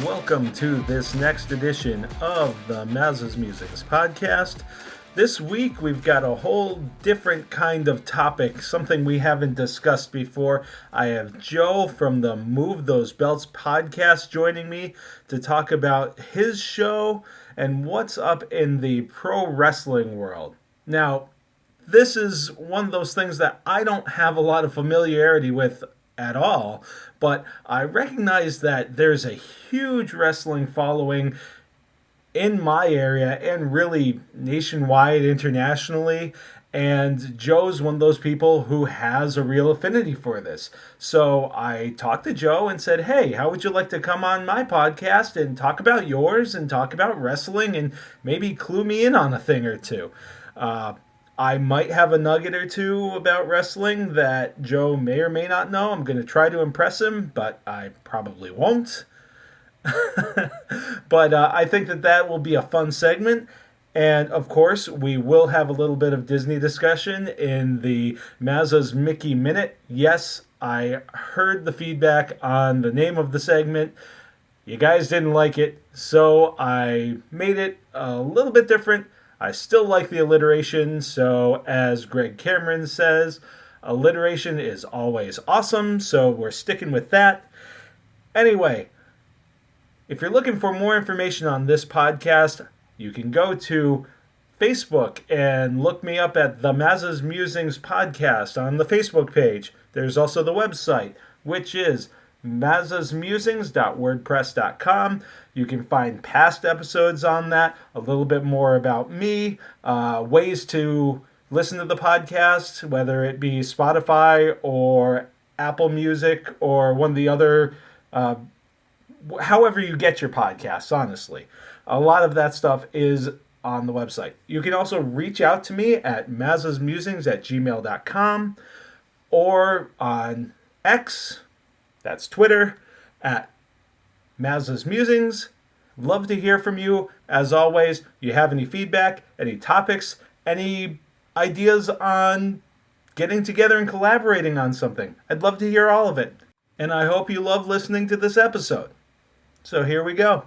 welcome to this next edition of the Maza's Musings podcast. This week we've got a whole different kind of topic, something we haven't discussed before. I have Joe from the Move Those Belts podcast joining me to talk about his show and what's up in the pro wrestling world. Now, this is one of those things that I don't have a lot of familiarity with at all, but I recognize that there's a huge wrestling following in my area and really nationwide, internationally, and Joe's one of those people who has a real affinity for this. So I talked to Joe and said, hey, how would you like to come on my podcast and talk about yours and talk about wrestling and maybe clue me in on a thing or two? I might have a nugget or two about wrestling that Joe may or may not know. I'm going to try to impress him, but I probably won't. But I think that will be a fun segment. And, of course, we will have a little bit of Disney discussion in the Maza's Mickey Minute. Yes, I heard the feedback on the name of the segment. You guys didn't like it, so I made it a little bit different. I still like the alliteration, so as Greg Cameron says, alliteration is always awesome, so we're sticking with that. Anyway, if you're looking for more information on this podcast, you can go to Facebook and look me up at the Maza's Musings podcast on the Facebook page. There's also the website, which is mazasmusings.wordpress.com. You can find past episodes on that, a little bit more about me, ways to listen to the podcast, whether it be Spotify or Apple Music or one of the other, however you get your podcasts, honestly. A lot of that stuff is on the website. You can also reach out to me at mazasmusings@gmail.com or on X, that's Twitter, at Maza's Musings. Love to hear from you. As always, you have any feedback, any topics, any ideas on getting together and collaborating on something. I'd love to hear all of it. And I hope you love listening to this episode. So here we go.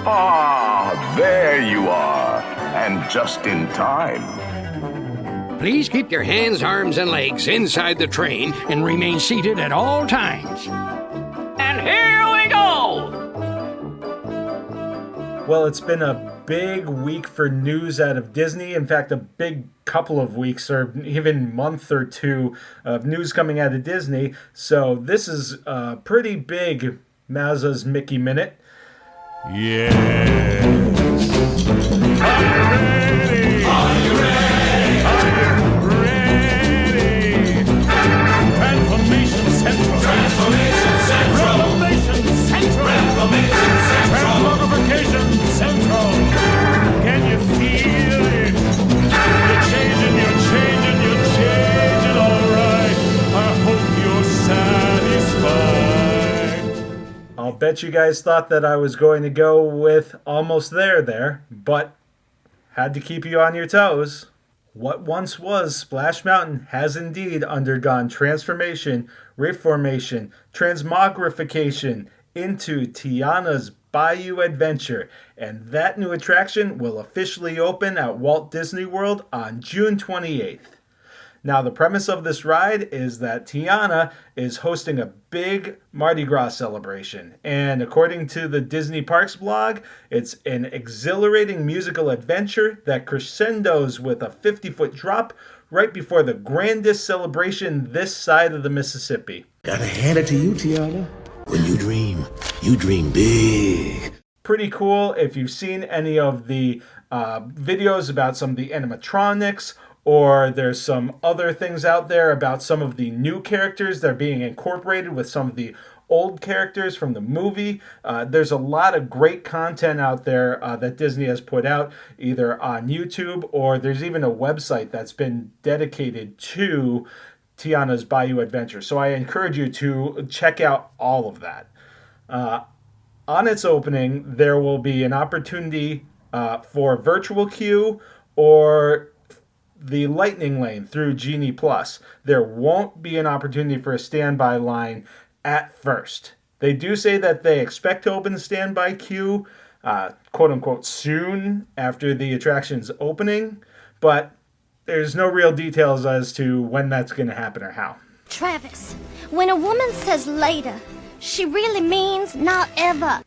Ah, there you are. And just in time. Please keep your hands, arms, and legs inside the train and remain seated at all times. And here we go! Well, it's been a big week for news out of Disney. In fact, a big couple of weeks or even month or two of news coming out of Disney. So this is a pretty big Maza's Mickey Minute. Yes. Are you ready? Transformation Central. Transformation Central. Transformation Central. Transformation Central. Transmogrification Central. Can you feel it? You're changing, all right. I hope you're satisfied. I'll bet you guys thought that I was going to go with almost there, but had to keep you on your toes. What once was Splash Mountain has indeed undergone transformation, reformation, transmogrification into Tiana's Bayou Adventure, and that new attraction will officially open at Walt Disney World on June 28th. Now, the premise of this ride is that Tiana is hosting a big Mardi Gras celebration, and according to the Disney Parks blog, it's an exhilarating musical adventure that crescendos with a 50-foot drop right before the grandest celebration this side of the Mississippi. Gotta hand it to you, Tiana. When you dream big. Pretty cool. If you've seen any of the videos about some of the animatronics, or there's some other things out there about some of the new characters that are being incorporated with some of the old characters from the movie. There's a lot of great content out there that Disney has put out, either on YouTube, or there's even a website that's been dedicated to Tiana's Bayou Adventure. So I encourage you to check out all of that. On its opening, there will be an opportunity for virtual queue or the Lightning Lane through Genie Plus. There won't be an opportunity for a standby line at first. They do say that they expect to open the standby queue, quote unquote, soon after the attraction's opening, but there's no real details as to when that's going to happen or how. Travis, when a woman says later, she really means not ever.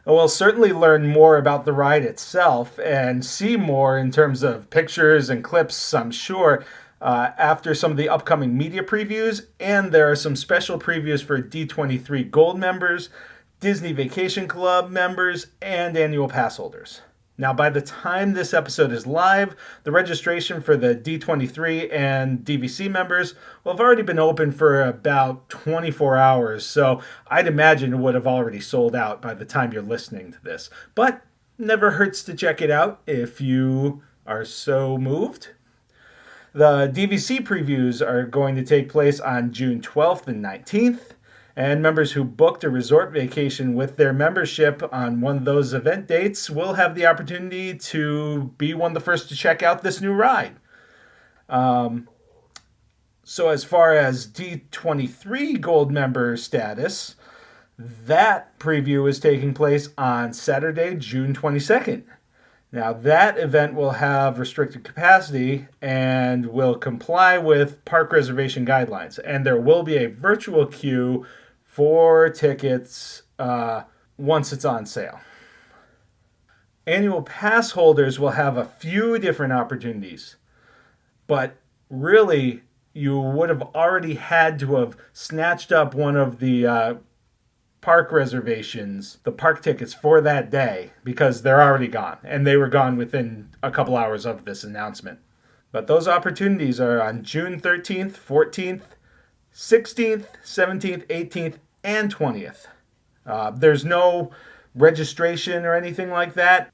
We'll certainly learn more about the ride itself and see more in terms of pictures and clips, I'm sure, after some of the upcoming media previews. And there are some special previews for D23 Gold members, Disney Vacation Club members, and annual pass holders. Now, by the time this episode is live, the registration for the D23 and DVC members will have already been open for about 24 hours, so I'd imagine it would have already sold out by the time you're listening to this. But never hurts to check it out if you are so moved. The DVC previews are going to take place on June 12th and 19th. And members who booked a resort vacation with their membership on one of those event dates will have the opportunity to be one of the first to check out this new ride. So as far as D23 Gold member status, that preview is taking place on Saturday, June 22nd. Now, that event will have restricted capacity and will comply with park reservation guidelines. And there will be a virtual queue for tickets once it's on sale. Annual pass holders will have a few different opportunities, but really you would have already had to have snatched up one of the park reservations, the park tickets for that day, because they're already gone, and they were gone within a couple hours of this announcement. But those opportunities are on June 13th, 14th, 16th, 17th, 18th, and 20th. There's no registration or anything like that.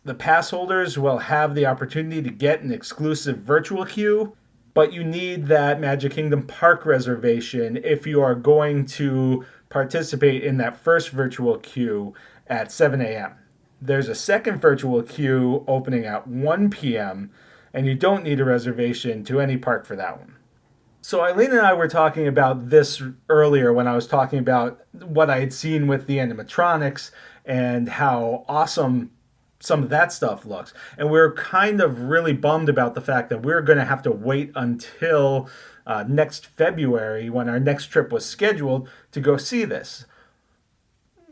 The pass holders will have the opportunity to get an exclusive virtual queue, but you need that Magic Kingdom park reservation if you are going to participate in that first virtual queue at 7 a.m. There's a second virtual queue opening at 1 p.m., and you don't need a reservation to any park for that one. So Eileen and I were talking about this earlier when I was talking about what I had seen with the animatronics and how awesome some of that stuff looks. And we're kind of really bummed about the fact that we're going to have to wait until next February, when our next trip was scheduled, to go see this.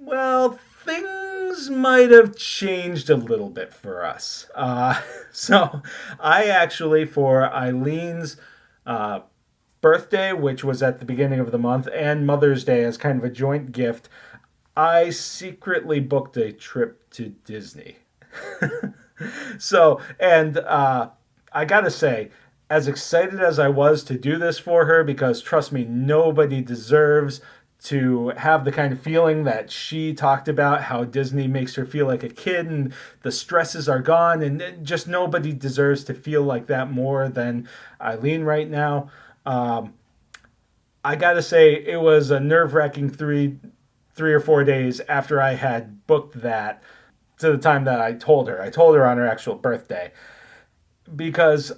Well, things might have changed a little bit for us. So I actually, for Eileen's birthday, which was at the beginning of the month, and Mother's Day as kind of a joint gift, I secretly booked a trip to Disney. So, and I gotta say, as excited as I was to do this for her, because trust me, nobody deserves to have the kind of feeling that she talked about, how Disney makes her feel like a kid and the stresses are gone, and just nobody deserves to feel like that more than Eileen right now. I gotta say, it was a nerve-wracking three or 4 days after I had booked that to the time that I told her. I told her on her actual birthday, because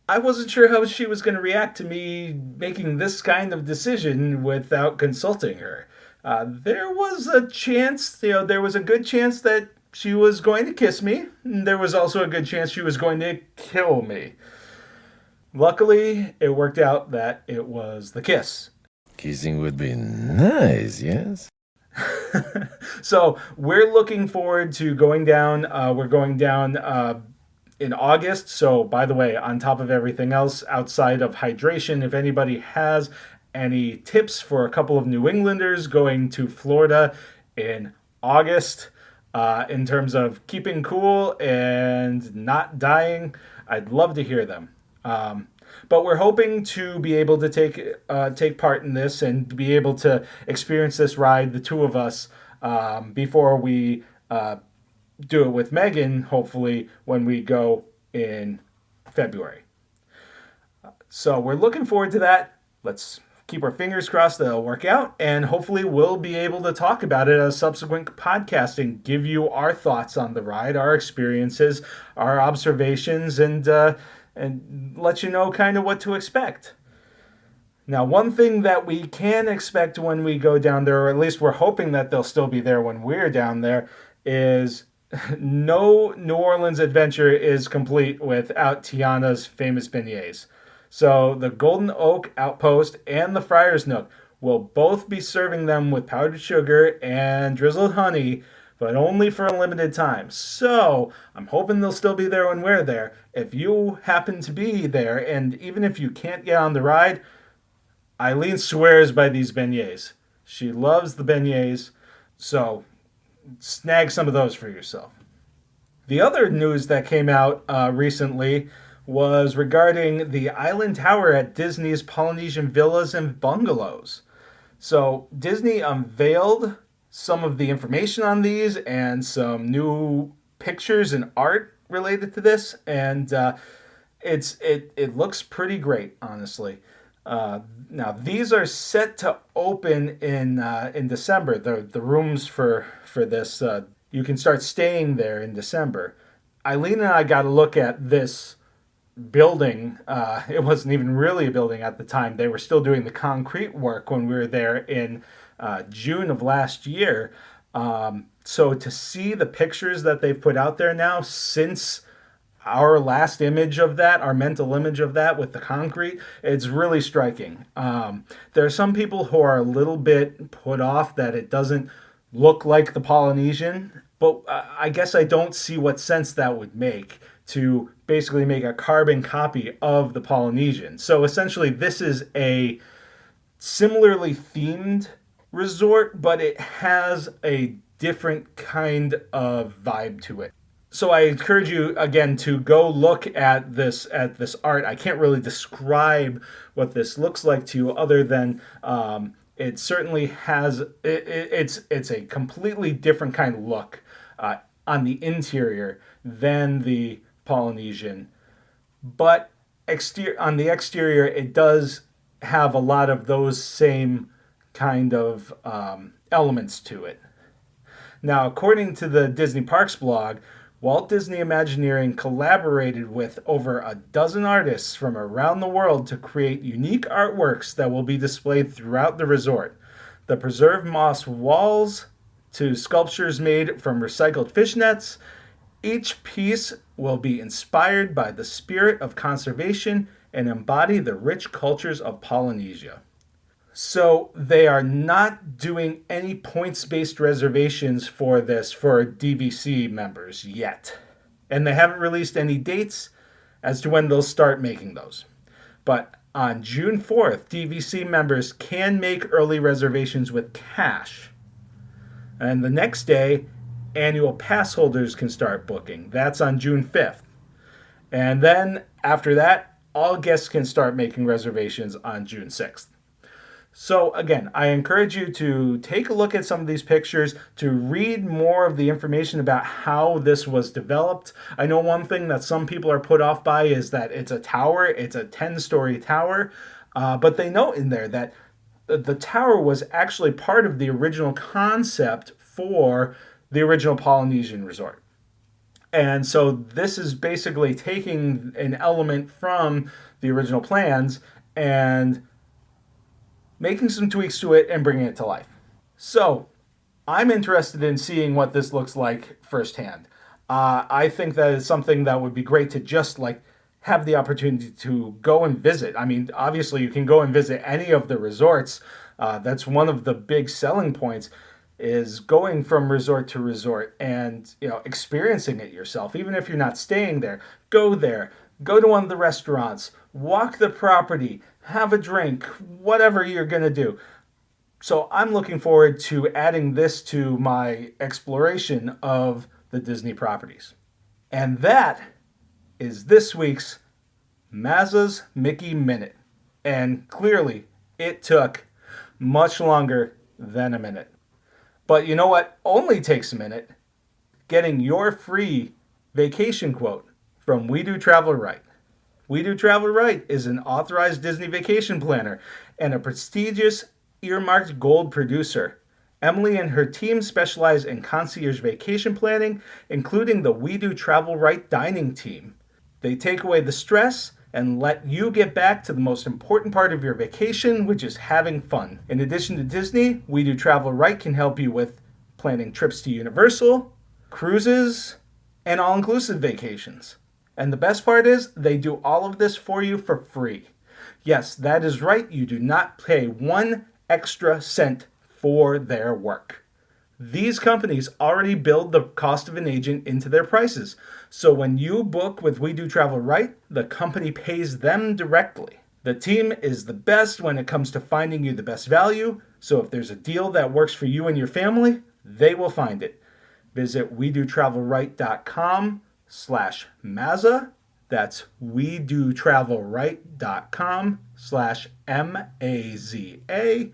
I wasn't sure how she was going to react to me making this kind of decision without consulting her. There was a chance, there was a good chance that she was going to kiss me, and there was also a good chance she was going to kill me. Luckily, it worked out that it was the kiss. Kissing would be nice, yes? So we're looking forward to going down. We're going down in August. So, by the way, on top of everything else, outside of hydration, if anybody has any tips for a couple of New Englanders going to Florida in August in terms of keeping cool and not dying, I'd love to hear them. But we're hoping to be able to take part in this and be able to experience this ride, the two of us, before we do it with Megan, hopefully, when we go in February. So we're looking forward to that. Let's keep our fingers crossed that it'll work out, and hopefully we'll be able to talk about it as subsequent podcasting, give you our thoughts on the ride, our experiences, our observations, and and let you know kind of what to expect. Now, one thing that we can expect when we go down there, or at least we're hoping that they'll still be there when we're down there, is no New Orleans adventure is complete without Tiana's famous beignets. So the Golden Oak Outpost and the Friar's Nook will both be serving them with powdered sugar and drizzled honey, but only for a limited time. So I'm hoping they'll still be there when we're there. If you happen to be there, and even if you can't get on the ride, Eileen swears by these beignets. She loves the beignets, so snag some of those for yourself. The other news that came out recently was regarding the Island Tower at Disney's Polynesian Villas and Bungalows. So Disney unveiled some of the information on these and some new pictures and art related to this, and it looks pretty great, honestly. Now these are set to open in December. The rooms for this you can start staying there in December. Eileen and I got a look at this building. It wasn't even really a building at the time. They were still doing the concrete work when we were there in June of last year. So to see the pictures that they've put out there now since our last image of that, our mental image of that with the concrete, it's really striking. There are some people who are a little bit put off that it doesn't look like the Polynesian, but I guess I don't see what sense that would make to basically make a carbon copy of the Polynesian. So essentially this is a similarly themed resort, but it has a different kind of vibe to it. So I encourage you again to go look at this art. I can't really describe what this looks like to you other than it certainly has it's a completely different kind of look on the interior than the Polynesian, but on the exterior it does have a lot of those same kind of elements to it. Now, according to the Disney Parks blog, Walt Disney Imagineering collaborated with over a dozen artists from around the world to create unique artworks that will be displayed throughout the resort. The preserved moss walls to sculptures made from recycled fish nets. Each piece will be inspired by the spirit of conservation and embody the rich cultures of Polynesia. So they are not doing any points-based reservations for this for DVC members yet. And they haven't released any dates as to when they'll start making those. But on June 4th, DVC members can make early reservations with cash. And the next day, annual pass holders can start booking. That's on June 5th. And then after that, all guests can start making reservations on June 6th. So again, I encourage you to take a look at some of these pictures, to read more of the information about how this was developed. I know one thing that some people are put off by is that it's a tower, it's a 10-story tower, but they note in there that the tower was actually part of the original concept for the original Polynesian resort. And so this is basically taking an element from the original plans and making some tweaks to it and bringing it to life. So I'm interested in seeing what this looks like firsthand. I think that is something that would be great to just have the opportunity to go and visit. I mean, obviously you can go and visit any of the resorts. That's one of the big selling points, is going from resort to resort and experiencing it yourself. Even if you're not staying there, go to one of the restaurants, walk the property, have a drink, whatever you're going to do. So I'm looking forward to adding this to my exploration of the Disney properties. And that is this week's Maza's Mickey Minute. And clearly, it took much longer than a minute. But you know what only takes a minute? Getting your free vacation quote from We Do Travel Right. We Do Travel Right is an authorized Disney vacation planner and a prestigious earmarked gold producer. Emily and her team specialize in concierge vacation planning, including the We Do Travel Right dining team. They take away the stress and let you get back to the most important part of your vacation, which is having fun. In addition to Disney, We Do Travel Right can help you with planning trips to Universal, cruises, and all-inclusive vacations. And the best part is, they do all of this for you for free. Yes, that is right, you do not pay 1 extra cent for their work. These companies already build the cost of an agent into their prices. So when you book with We Do Travel Right, the company pays them directly. The team is the best when it comes to finding you the best value. So if there's a deal that works for you and your family, they will find it. Visit WeDoTravelRight.com/Maza. That's WeDoTravelRight.com/MAZA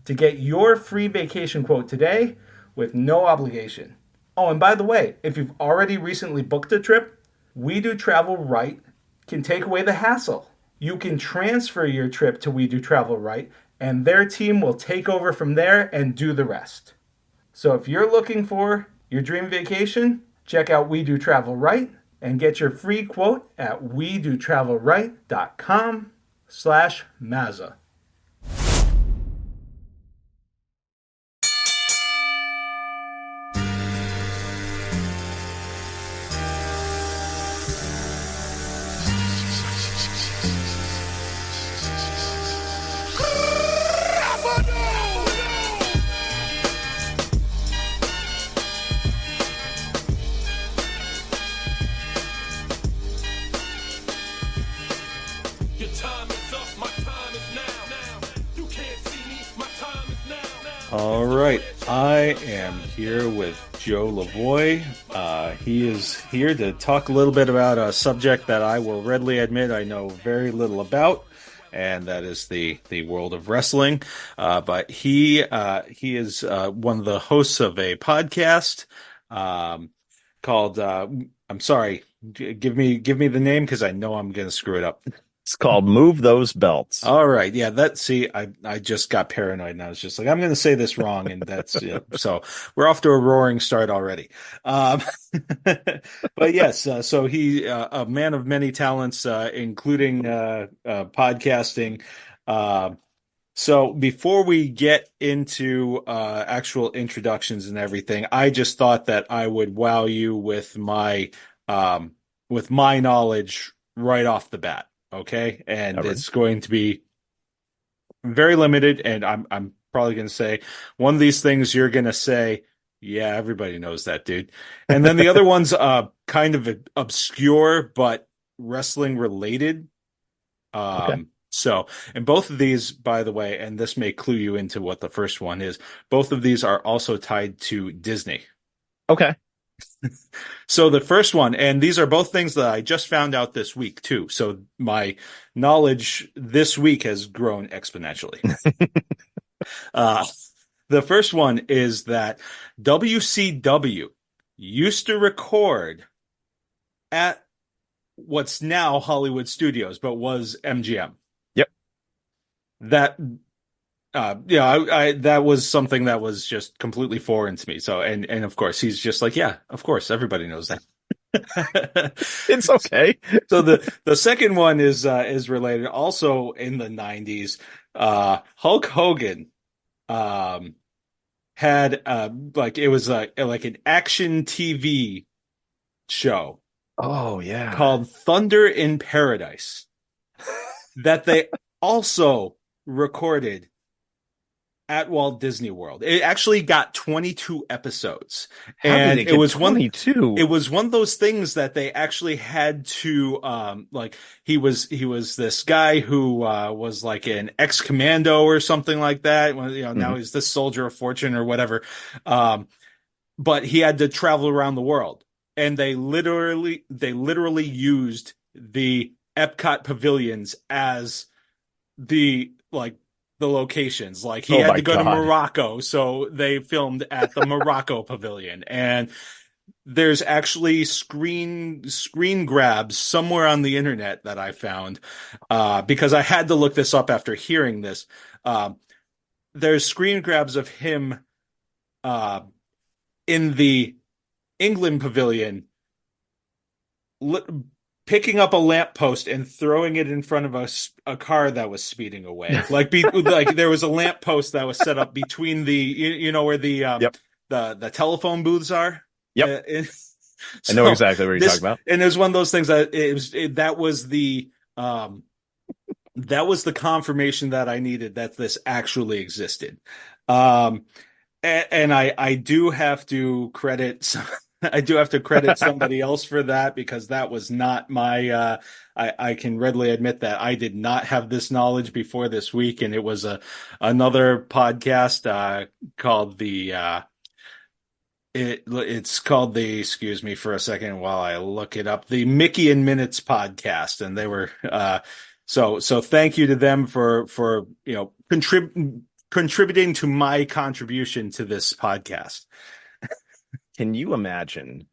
to get your free vacation quote today with no obligation. Oh, and by the way, if you've already recently booked a trip, We Do Travel Right can take away the hassle. You can transfer your trip to We Do Travel Right, and their team will take over from there and do the rest. So if you're looking for your dream vacation, check out We Do Travel Right and get your free quote at WeDoTravelRight.com/Maza. All right, I am here with Joe Lavoie. He is here to talk a little bit about a subject that I will readily admit I know very little about, and that is the world of wrestling. But he is one of the hosts of a podcast called I'm sorry, give me the name because I know I'm going to screw it up. It's called Move Those Belts. All right. Yeah, I just got paranoid and I was just like, I'm going to say this wrong. And that's, so we're off to a roaring start already. But yes, so he, a man of many talents, including, podcasting. So before we get into, actual introductions and everything, I just thought that I would wow you with my knowledge right off the bat. Okay, and it's going to be very limited, and I'm probably going to say one of these things you're going to say, yeah, everybody knows that, dude. And then the other one's kind of obscure but wrestling related. Okay. So, and both of these, by the way, and this may clue you into what the first one is, both of these are also tied to Disney. Okay. So the first one, and these are both things that I just found out this week too. So my knowledge this week has grown exponentially. The first one is that WCW used to record at what's now Hollywood Studios, but was MGM. Yep. That that was something that was just completely foreign to me. So, and of course, he's just like, yeah, of course, everybody knows that. It's okay. So the second one is related also in the 90s. Hulk Hogan, had, it was like an action TV show. Oh, yeah. Called Thunder in Paradise that they also recorded at Walt Disney World. It actually got 22 episodes. And it was 22. It was one of those things that they actually had to, he was this guy who, was like an ex-commando or something like that. Now he's this soldier of fortune or whatever. But he had to travel around the world. And they literally used the Epcot pavilions as the locations. Like he had to go to Morocco, so they filmed at the Morocco pavilion. And there's actually screen grabs somewhere on the internet that I found, because I had to look this up after hearing this. There's screen grabs of him, in the England pavilion, picking up a lamppost and throwing it in front of a car that was speeding away. Like there was a lamppost that was set up between the you know where the telephone booths are. Yep. So I know exactly what you're talking about. And it was one of those things that that was the confirmation that I needed that this actually existed. And I do have to credit somebody else for that, because that was not my I can readily admit that I did not have this knowledge before this week, and it was another podcast called it's called the, excuse me for a second while I look it up, the Mickey and Minutes podcast, and they were so thank you to them for contributing to my contribution to this podcast. Can you imagine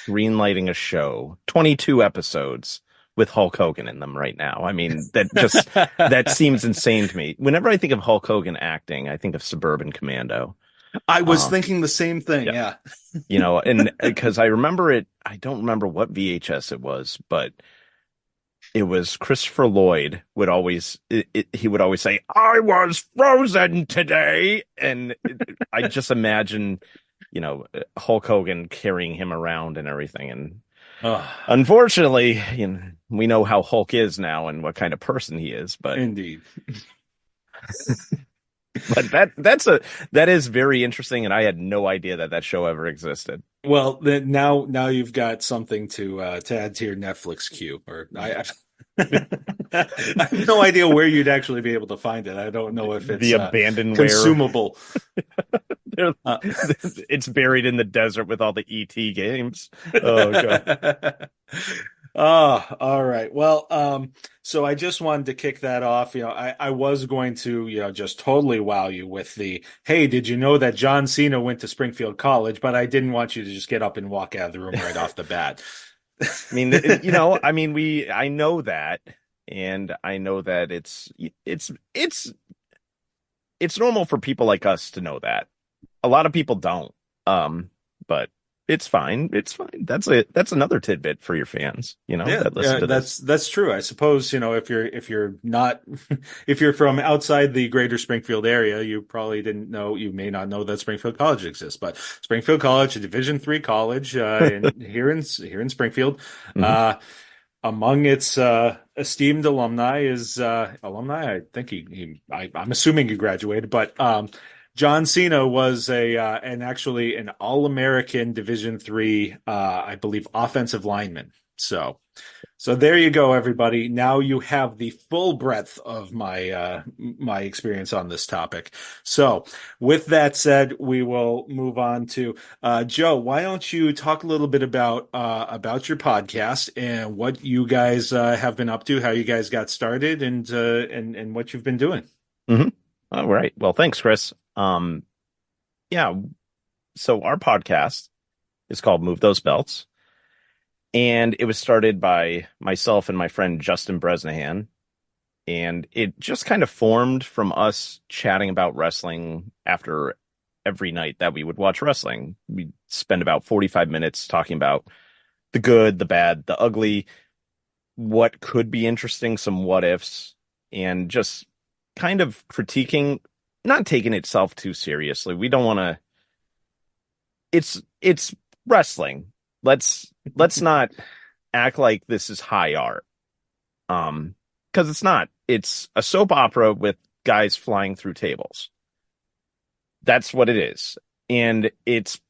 greenlighting a show, 22 episodes with Hulk Hogan in them right now? I mean, that seems insane to me. Whenever I think of Hulk Hogan acting, I think of Suburban Commando. I was thinking the same thing. Yeah. And because I remember it, I don't remember what VHS it was, but it was Christopher Lloyd he would always say, "I was frozen today." And I just imagine, Hulk Hogan carrying him around and everything. And unfortunately, we know how Hulk is now and what kind of person he is, but indeed. But that is very interesting, and I had no idea that show ever existed. Well, then now you've got something to add to your Netflix queue. Or I have no idea where you'd actually be able to find it. I don't know if it's the abandoned consumable. It's buried in the desert with all the ET games. Oh god. Oh, all right. Well, so I just wanted to kick that off. I was going to, just totally wow you with hey, did you know that John Cena went to Springfield College? But I didn't want you to just get up and walk out of the room right off the bat. I mean, I know that, and I know that it's normal for people like us to know that. A lot of people don't. But it's fine. It's fine. That's another tidbit for your fans, that listen to this. That's true. I suppose, if you're from outside the greater Springfield area, you may not know that Springfield College exists, but Springfield College, a Division III college, here in Springfield, mm-hmm. Among its esteemed alumni is I think I'm assuming he graduated, but John Cena was an All-American Division III, I believe, offensive lineman. So there you go, everybody. Now you have the full breadth of my experience on this topic. So with that said, we will move on to Joe. Why don't you talk a little bit about your podcast and what you guys have been up to, how you guys got started, and what you've been doing. Mm-hmm. All right. Well, thanks, Chris. So our podcast is called Move Those Belts, and it was started by myself and my friend Justin Bresnahan, and it just kind of formed from us chatting about wrestling after every night that we would watch wrestling. We'd spend about 45 minutes talking about the good, the bad, the ugly, what could be interesting, some what ifs, and just kind of critiquing, not taking itself too seriously. We don't want to. It's wrestling. Let's not act like this is high art. Because it's not. It's a soap opera with guys flying through tables. That's what it is. And it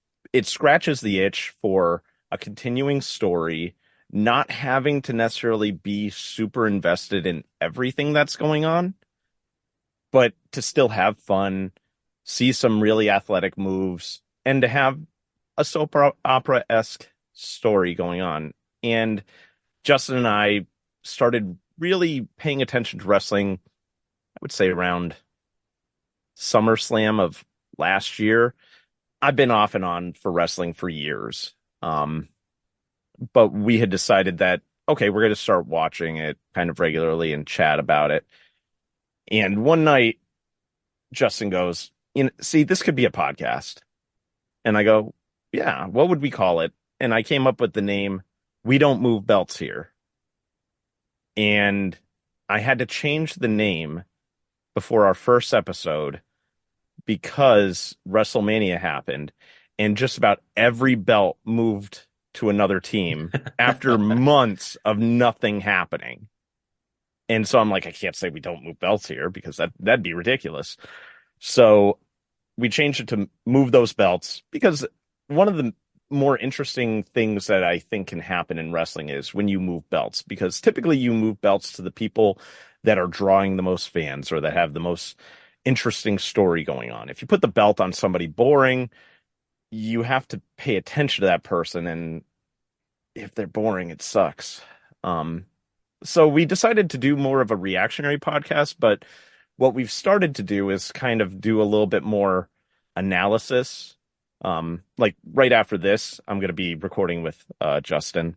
scratches the itch for a continuing story, not having to necessarily be super invested in everything that's going on, but to still have fun, see some really athletic moves, and to have a soap opera-esque story going on. And Justin and I started really paying attention to wrestling, I would say around SummerSlam of last year. I've been off and on for wrestling for years. But we had decided that, okay, we're going to start watching it kind of regularly and chat about it. And one night, Justin goes, see, this could be a podcast. And I go, yeah, what would we call it? And I came up with the name we don't move belts here. And I had to change the name before our first episode because WrestleMania happened and just about every belt moved to another team after months of nothing happening. And so I'm like, I can't say we don't move belts here because that'd be ridiculous. So we changed it to move those belts because one of the more interesting things that I think can happen in wrestling is when you move belts, because typically you move belts to the people that are drawing the most fans or that have the most interesting story going on. If you put the belt on somebody boring, you have to pay attention to that person. And if they're boring, it sucks. So we decided to do more of a reactionary podcast, but what we've started to do is kind of do a little bit more analysis. Like right after this, I'm going to be recording with Justin,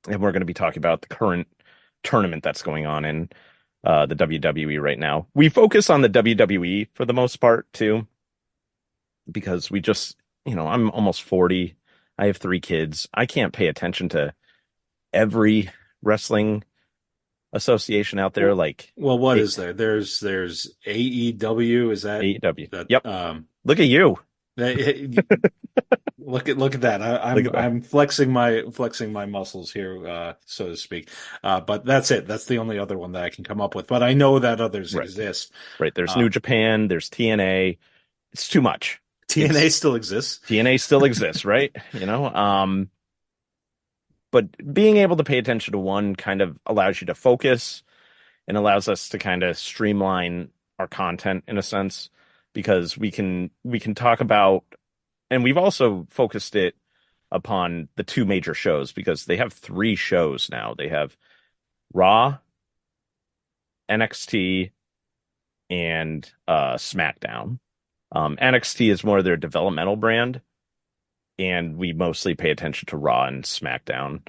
and we're going to be talking about the current tournament that's going on in the WWE right now. We focus on the WWE for the most part too, because we just, I'm almost 40. I have 3 kids. I can't pay attention to every wrestling association out there. Well, what is there? There's AEW. Is that AEW? That, Yep. Look at you. Look at that. I'm flexing my muscles here, so to speak. But that's it. That's the only other one that I can come up with. But I know that others exist. Right. There's New Japan. There's TNA. It's too much. TNA still exists. TNA still exists, right? But being able to pay attention to one kind of allows you to focus and allows us to kind of streamline our content in a sense, because we can talk about, and we've also focused it upon the 2 major shows because they have 3 shows now. They have Raw, NXT, and SmackDown. NXT is more their developmental brand, and we mostly pay attention to Raw and SmackDown.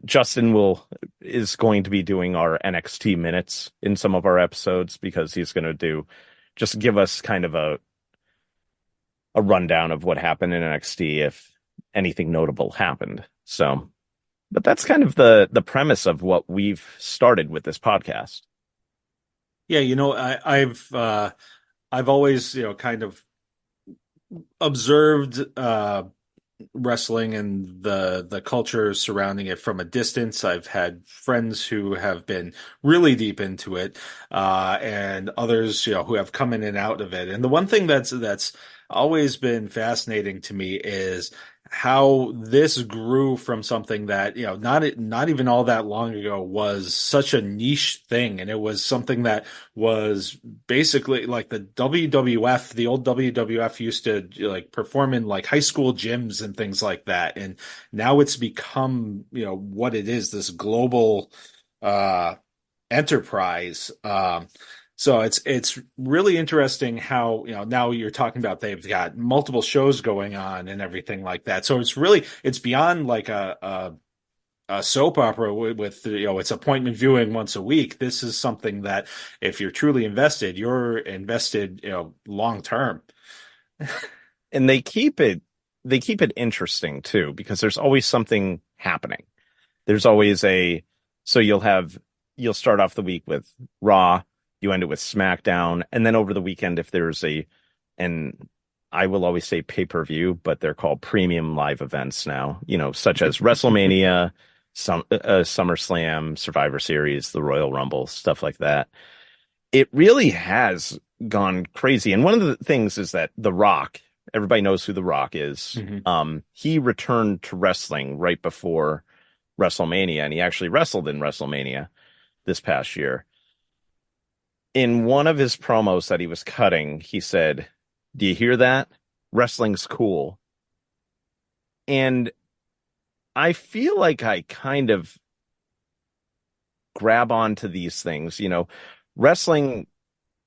Justin is going to be doing our NXT minutes in some of our episodes because he's going to just give us kind of a rundown of what happened in NXT if anything notable happened. So, but that's kind of the premise of what we've started with this podcast. Yeah, I've always, kind of observed wrestling and the culture surrounding it from a distance. I've had friends who have been really deep into it, and others, who have come in and out of it. And the one thing that's always been fascinating to me is how this grew from something that, not even all that long ago was such a niche thing. And it was something that was basically like the WWF, the old WWF used to perform in high school gyms and things like that. And now it's become, what it is, this global, enterprise. So it's really interesting how, now you're talking about they've got multiple shows going on and everything like that. So it's beyond like a soap opera with it's appointment viewing once a week. This is something that if you're truly invested, you're invested, long term. And they keep it interesting too, because there's always something happening. There's always so you'll start off the week with Raw. You end it with SmackDown, and then over the weekend, if there's and I will always say pay-per-view, but they're called premium live events now, such as WrestleMania, SummerSlam, Survivor Series, the Royal Rumble, stuff like that. It really has gone crazy. And one of the things is that The Rock, everybody knows who The Rock is. Mm-hmm. He returned to wrestling right before WrestleMania, and he actually wrestled in WrestleMania this past year. In one of his promos that he was cutting, he said, "Do you hear that? Wrestling's cool." And I feel like I kind of grab onto these things. Wrestling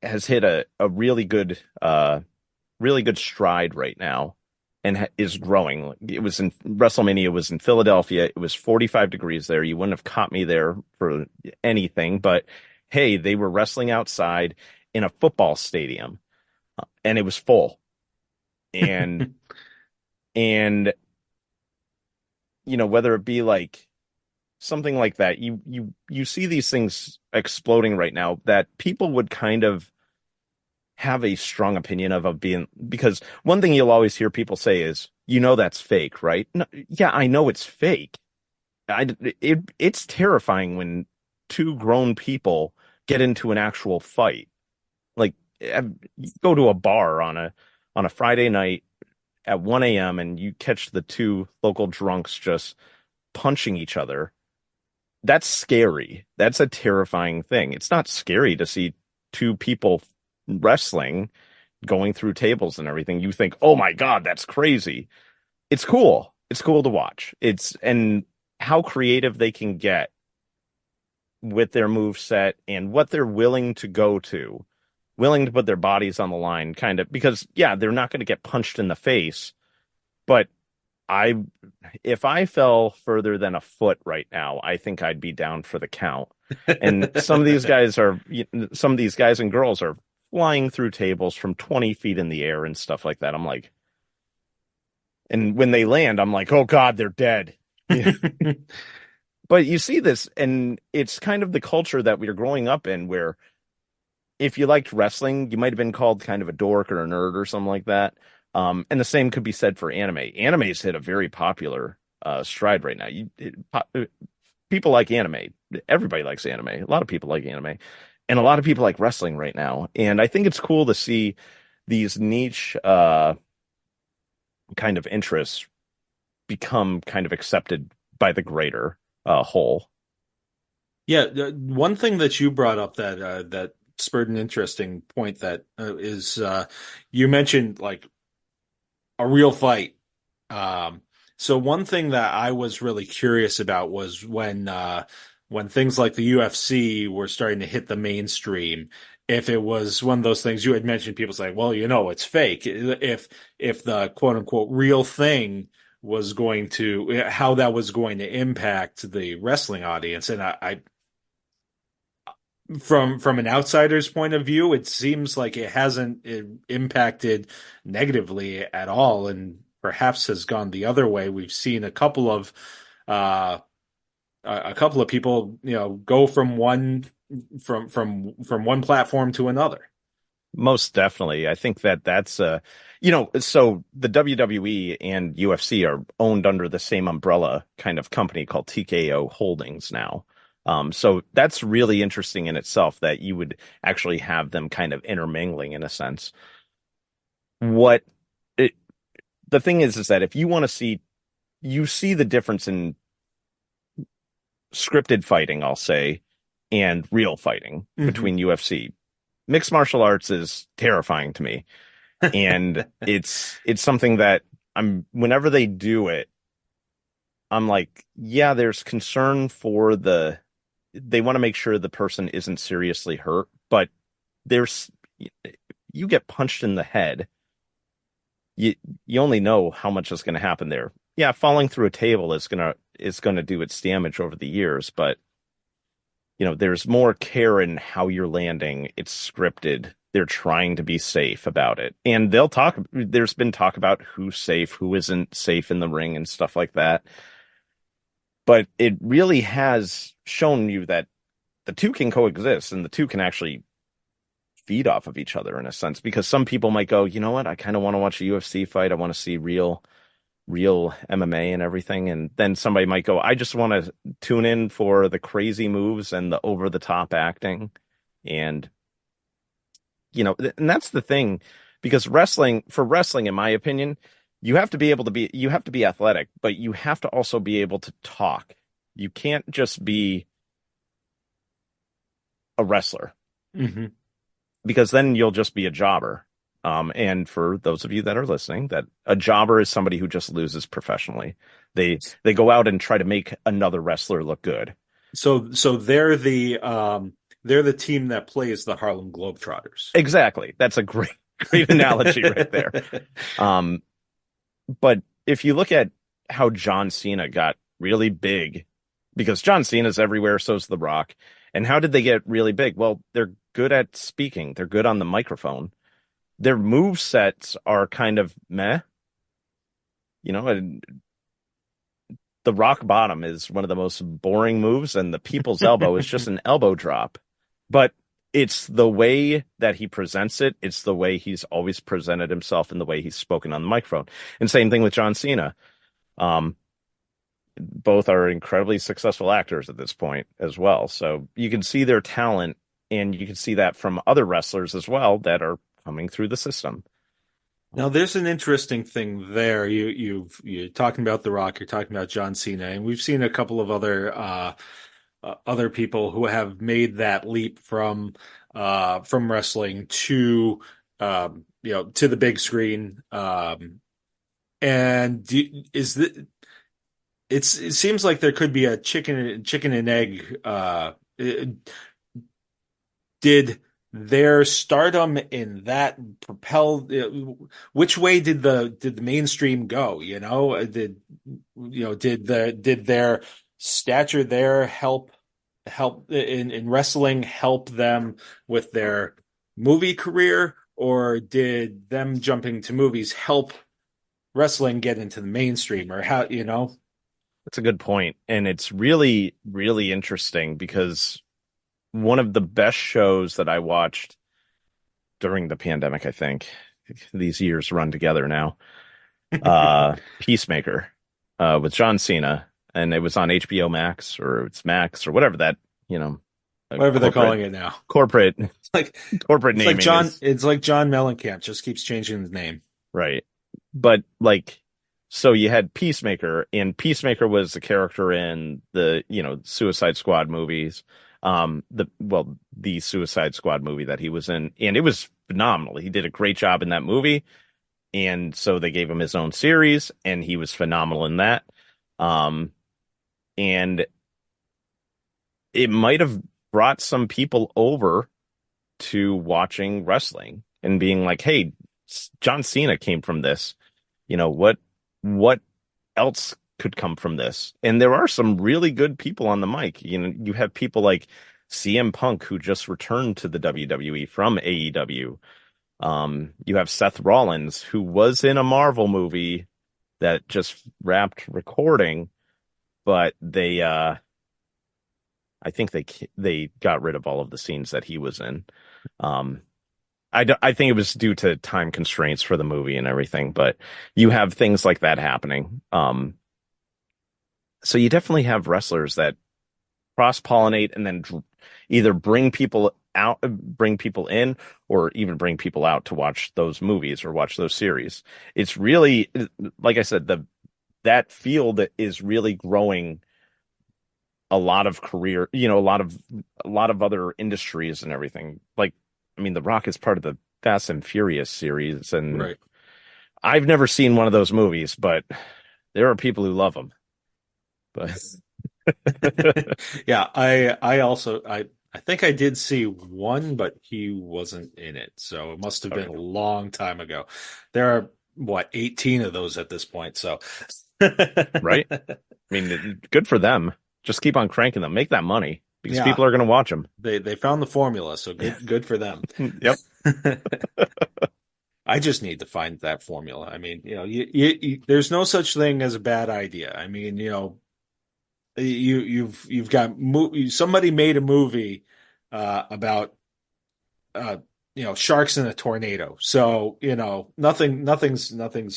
has hit a really good stride right now and is growing. WrestleMania was in Philadelphia. It was 45 degrees there. You wouldn't have caught me there for anything, but hey, they were wrestling outside in a football stadium, and it was full. And whether it be like something like that, you see these things exploding right now that people would kind of have a strong opinion of being, because one thing you'll always hear people say is, that's fake, right? No, yeah, I know it's fake. It's terrifying when two grown people get into an actual fight. Like, you go to a bar on a Friday night at 1 a.m. and you catch the two local drunks just punching each other. That's scary. That's a terrifying thing. It's not scary to see two people wrestling, going through tables and everything. You think, oh my God, that's crazy. It's cool. It's cool to watch. And how creative they can get with their move set and what they're willing to go to, willing to put their bodies on the line, kind of, because yeah, they're not going to get punched in the face, but if I fell further than a foot right now, I think I'd be down for the count. And some of these guys and girls are flying through tables from 20 feet in the air and stuff like that. I'm like, and when they land, I'm like, oh God, they're dead. But you see this, and it's kind of the culture that we're growing up in, where if you liked wrestling, you might have been called kind of a dork or a nerd or something like that. And the same could be said for anime. Anime's hit a very popular stride right now. People like anime. Everybody likes anime. A lot of people like anime. And a lot of people like wrestling right now. And I think it's cool to see these niche kind of interests become kind of accepted by the greater whole. Yeah, one thing that you brought up that spurred an interesting point that is you mentioned like a real fight. So one thing that I was really curious about was when things like the UFC were starting to hit the mainstream, if it was one of those things you had mentioned, people saying, well, it's fake. If the quote unquote real thing was how that was going to impact the wrestling audience. And I from an outsider's point of view, it seems like it hasn't impacted negatively at all, and perhaps has gone the other way. We've seen a couple of people, go from one platform to another. Most definitely. I think that's so the WWE and UFC are owned under the same umbrella kind of company called TKO Holdings now. So that's really interesting in itself, that you would actually have them kind of intermingling in a sense. The thing is that if you want to you see the difference in scripted fighting, I'll say, and real fighting between UFC. Mixed martial arts is terrifying to me. And it's something that whenever they do it, I'm like, yeah, there's concern for they want to make sure the person isn't seriously hurt, but you get punched in the head. You only know how much is going to happen there. Yeah, falling through a table is going to do its damage over the years, but there's more care in how you're landing. It's scripted. They're trying to be safe about it. And there's been talk about who's safe, who isn't safe in the ring and stuff like that. But it really has shown you that the two can coexist, and the two can actually feed off of each other in a sense, because some people might go, you know what, I kind of want to watch a UFC fight. I want to see real MMA and everything. And then somebody might go, I just want to tune in for the crazy moves and the over the top acting. And, and that's the thing, because wrestling, in my opinion, you have to be athletic, but you have to also be able to talk. You can't just be a wrestler, because then you'll just be a jobber. And for those of you that are listening, that a jobber is somebody who just loses professionally. They go out and try to make another wrestler look good. So they're the team that plays the Harlem Globetrotters. Exactly. That's a great analogy right there. But if you look at how John Cena got really big, because John Cena's everywhere, so's The Rock. And how did they get really big? Well, they're good at speaking. They're good on the microphone. Their move sets are kind of meh. the rock bottom is one of the most boring moves, and the people's elbow is just an elbow drop. But it's the way that he presents it. It's the way he's always presented himself and the way he's spoken on the microphone. And same thing with John Cena. Both are incredibly successful actors at this point as well. So you can see their talent, and you can see that from other wrestlers as well that are coming through the system. Now, there's an interesting thing there. You're talking about The Rock, you're talking about John Cena, and we've seen a couple of other people who have made that leap from wrestling to to the big screen. And it seems like there could be a chicken and egg. Did their stardom in that propel? Which way did the mainstream go? Did their stature there help in wrestling help them with their movie career, or did them jumping to movies help wrestling get into the mainstream, or how? That's a good point. And it's really, really interesting because one of the best shows that I watched during the pandemic, I think these years run together now, Peacemaker, with John Cena, and it was on HBO Max, or it's Max, or whatever that, whatever they're calling it now. Corporate name. It's like John Mellencamp just keeps changing his name. Right. But so you had Peacemaker, and Peacemaker was the character in the, Suicide Squad movies. The Suicide Squad movie that he was in, and it was phenomenal. He did a great job in that movie. And so they gave him his own series, and he was phenomenal in that. And it might have brought some people over to watching wrestling and being like, hey, John Cena came from this. What else could come from this? And there are some really good people on the mic. You have people like CM Punk, who just returned to the WWE from AEW. You have Seth Rollins, who was in a Marvel movie that just wrapped recording, but I think they got rid of all of the scenes that he was in. I think it was due to time constraints for the movie and everything, but you have things like that happening. So you definitely have wrestlers that cross-pollinate and then either bring people in, or even bring people out to watch those movies or watch those series. It's really, like I said, that field is really growing a lot of career, a lot of other industries and everything. The Rock is part of the Fast and Furious series, and right. I've never seen one of those movies, but there are people who love them. But yeah, I think I did see one, but he wasn't in it, so it must have been a long time ago. There are 18 of those at this point, so right. Good for them. Just keep on cranking them, make that money, because people are going to watch them. They found the formula, so good for them. Yep. I just need to find that formula. There's no such thing as a bad idea. You've got somebody made a movie about sharks in a tornado. So nothing's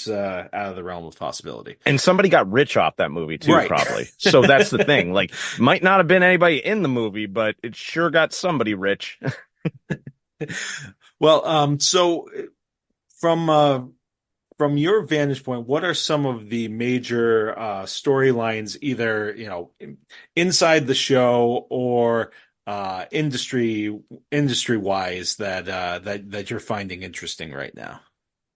out of the realm of possibility. And somebody got rich off that movie too, right. Probably. So that's the thing. Might not have been anybody in the movie, but it sure got somebody rich. Well, so from your vantage point, what are some of the major storylines, either inside the show or industry wise, that you're finding interesting right now?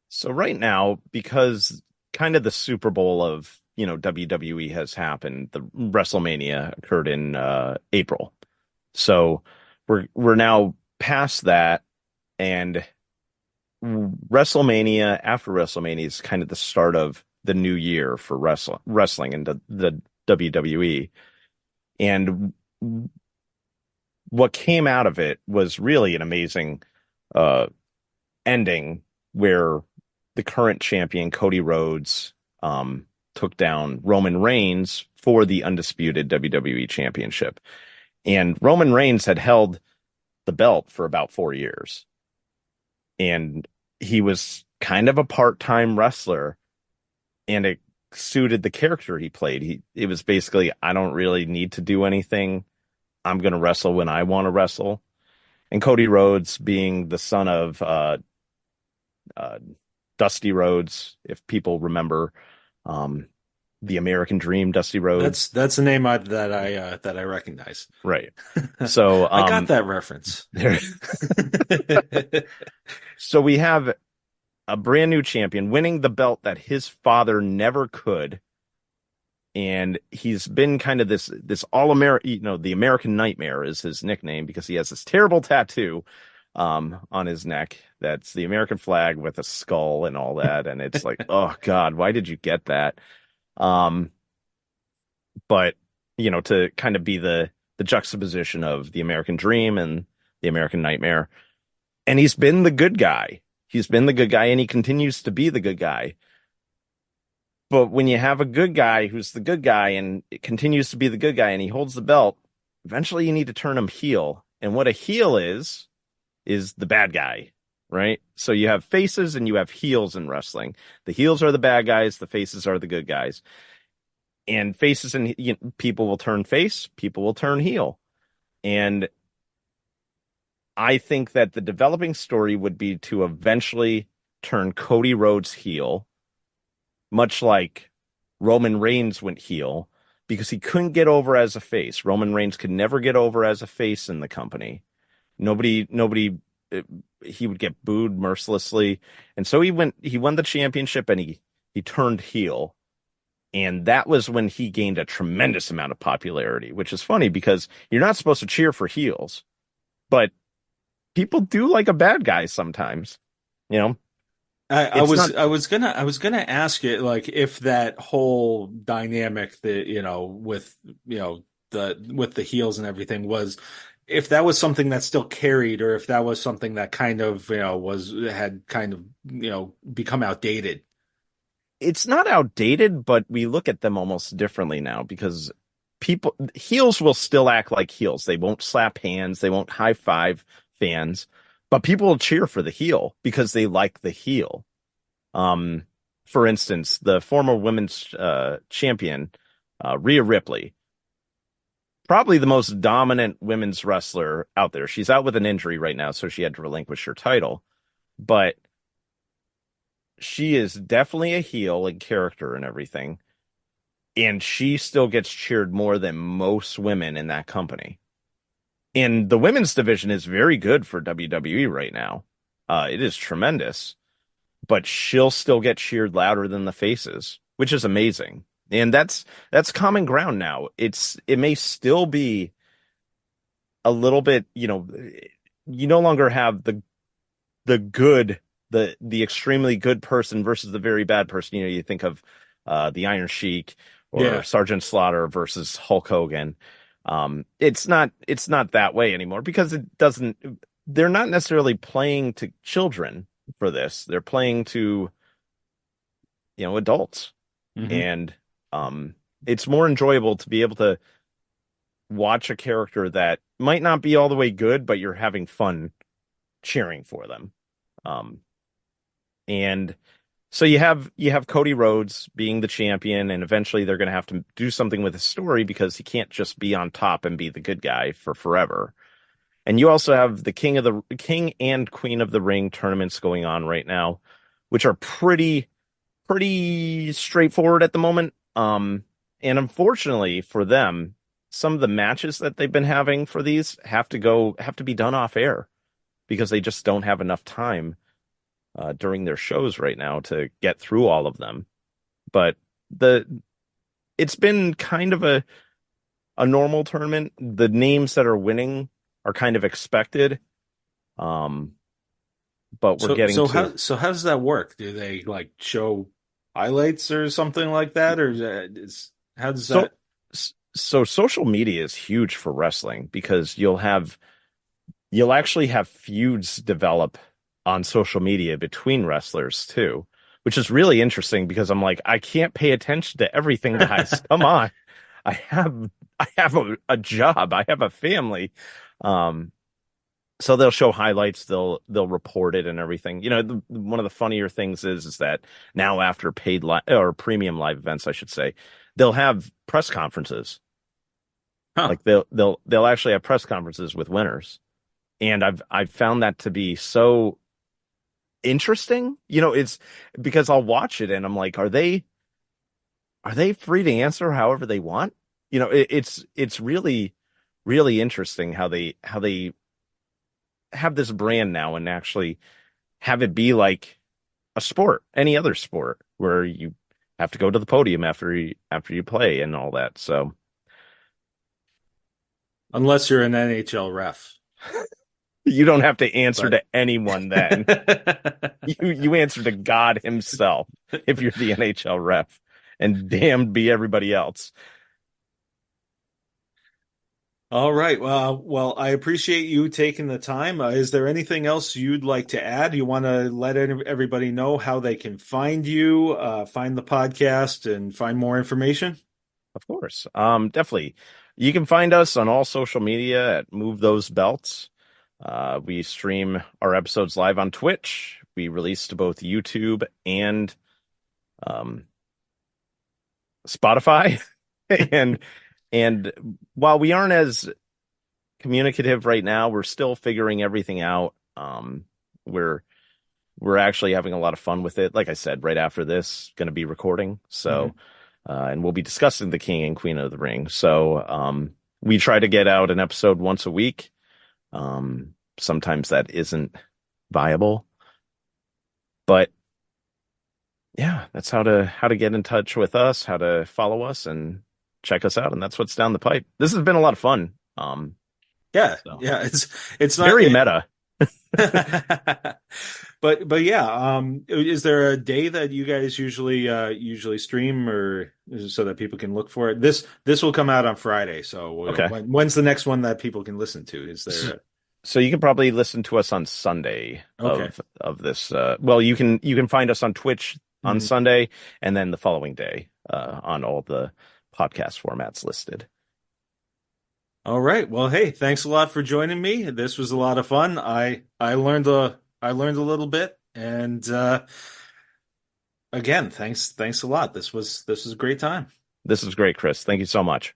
So right now, because kind of the Super Bowl of WWE has happened, the WrestleMania occurred in April, so we're now past that, and WrestleMania, after WrestleMania, is kind of the start of the new year for wrestling and the WWE. And what came out of it was really an amazing ending, where the current champion, Cody Rhodes, took down Roman Reigns for the undisputed WWE Championship. And Roman Reigns had held the belt for about 4 years. And he was kind of a part-time wrestler, and it suited the character he played. It was basically, I don't really need to do anything. I'm going to wrestle when I want to wrestle. And Cody Rhodes, being the son of Dusty Rhodes, if people remember the American Dream, Dusty Rhodes. That's a name that I recognize. Right. So I got that reference. So we have a brand new champion winning the belt that his father never could. And he's been kind of this all-American, the American Nightmare is his nickname, because he has this terrible tattoo on his neck that's the American flag with a skull and all that. And it's like, oh God, why did you get that? But to kind of be the juxtaposition of the American Dream and the American Nightmare. And he's been the good guy. He's been the good guy, and he continues to be the good guy. But when you have a good guy who's the good guy and it continues to be the good guy and he holds the belt, eventually you need to turn him heel. And what a heel is the bad guy, right? So you have faces and you have heels in wrestling. The heels are the bad guys. The faces are the good guys. And faces and people will turn face, people will turn heel. And I think that the developing story would be to eventually turn Cody Rhodes heel, much like Roman Reigns went heel, because he couldn't get over as a face. Roman Reigns could never get over as a face in the company. Nobody, he would get booed mercilessly. And so he won the championship, and he turned heel. And that was when he gained a tremendous amount of popularity, which is funny because you're not supposed to cheer for heels, but people do like a bad guy sometimes, I was gonna ask it, like, if that whole dynamic that with the heels and everything if that was something that still carried, or if that was something that kind of had kind of become outdated. It's not outdated, but we look at them almost differently now, because heels will still act like heels. They won't slap hands, they won't high five fans, but people will cheer for the heel because they like the heel. For instance, the former women's champion, Rhea Ripley, probably the most dominant women's wrestler out there. She's out with an injury right now, so she had to relinquish her title, but she is definitely a heel in character and everything. And she still gets cheered more than most women in that company. And the women's division is very good for WWE right now. It is tremendous, but she'll still get cheered louder than the faces, which is amazing. And that's common ground now. It may still be a little bit, you no longer have the good, the extremely good person versus the very bad person. You think of the Iron Sheik or Sergeant Slaughter versus Hulk Hogan. It's not that way anymore, because they're not necessarily playing to children for this. They're playing to, adults. Mm-hmm. And it's more enjoyable to be able to watch a character that might not be all the way good, but you're having fun cheering for them. And so you have Cody Rhodes being the champion, and eventually they're going to have to do something with his story, because he can't just be on top and be the good guy for forever. And you also have the King and Queen of the Ring tournaments going on right now, which are pretty straightforward at the moment. And unfortunately for them, some of the matches that they've been having for these have to be done off air, because they just don't have enough time during their shows right now to get through all of them. But it's been kind of a normal tournament. The names that are winning are kind of expected. But we're how does that work? Do they show highlights or something like that, or how does that? So social media is huge for wrestling, because you'll actually have feuds develop on social media between wrestlers too, which is really interesting because I'm like, I can't pay attention to everything, guys. Come on. I have a job. I have a family. So they'll show highlights. They'll report it and everything. You know, one of the funnier things is that now after paid or premium live events, I should say, they'll have press conferences. Huh. Like they'll actually have press conferences with winners. And I've found that to be so interesting. You know, it's because I'll watch it and I'm like, are they free to answer however they want? You know, it's really, really interesting how they have this brand now and actually have it be like a sport, any other sport, where you have to go to the podium after you play and all that. So, unless you're an NHL ref, you don't have to answer to anyone then. you answer to God himself if you're the NHL ref, and damned be everybody else. All right. Well, I appreciate you taking the time. Is there anything else you'd like to add? You want to let everybody know how they can find you, find the podcast, and find more information? Of course. Definitely. You can find us on all social media at Move Those Belts. We stream our episodes live on Twitch. We release to both YouTube and Spotify. And while we aren't as communicative right now, we're still figuring everything out. We're actually having a lot of fun with it. Like I said, right after this, going to be recording. So, and we'll be discussing the King and Queen of the Ring. So, we try to get out an episode once a week. Sometimes that isn't viable, but yeah, that's how to get in touch with us, how to follow us and check us out. And that's what's down the pipe. This has been a lot of fun. Yeah, it's not very meta. But yeah, is there a day that you guys usually stream, or so that people can look for it? This will come out on Friday. So okay. When's the next one that people can listen to? Is there? So you can probably listen to us on Sunday of this. Well, you can find us on Twitch on Sunday, and then the following day on all the podcast formats listed. All right. Well, hey, thanks a lot for joining me. This was a lot of fun. I learned a little bit, and again, thanks a lot. This was a great time. This was great, Chris. Thank you so much.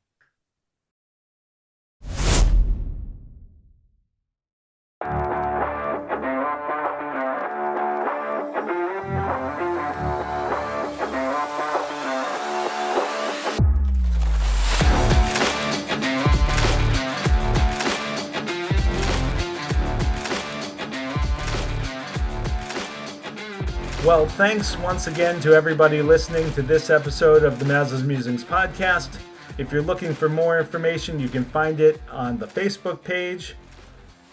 Well, thanks once again to everybody listening to this episode of the Maza's Musings podcast. If you're looking for more information, you can find it on the Facebook page.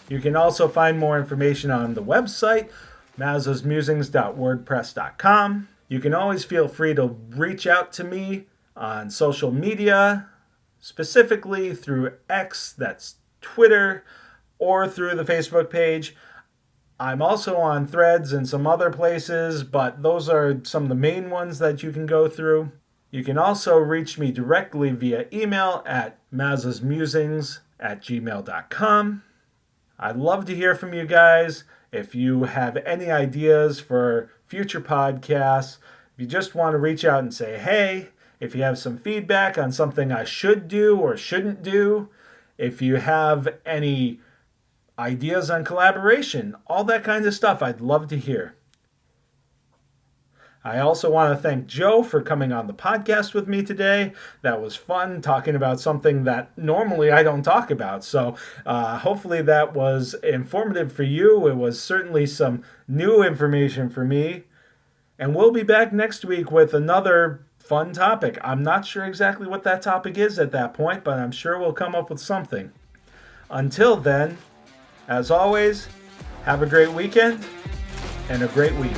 You can also find more information on the website, mazasmusings.wordpress.com. You can always feel free to reach out to me on social media, specifically through X, that's Twitter, or through the Facebook page. I'm also on Threads and some other places, but those are some of the main ones that you can go through. You can also reach me directly via email at mazasmusings@gmail.com. I'd love to hear from you guys. If you have any ideas for future podcasts, if you just want to reach out and say, hey, if you have some feedback on something I should do or shouldn't do, if you have any ideas on collaboration, all that kind of stuff, I'd love to hear. I also want to thank Joe for coming on the podcast with me today. That was fun, talking about something that normally I don't talk about. So hopefully that was informative for you. It was certainly some new information for me. And we'll be back next week with another fun topic. I'm not sure exactly what that topic is at that point, but I'm sure we'll come up with something. Until then, as always, have a great weekend and a great week.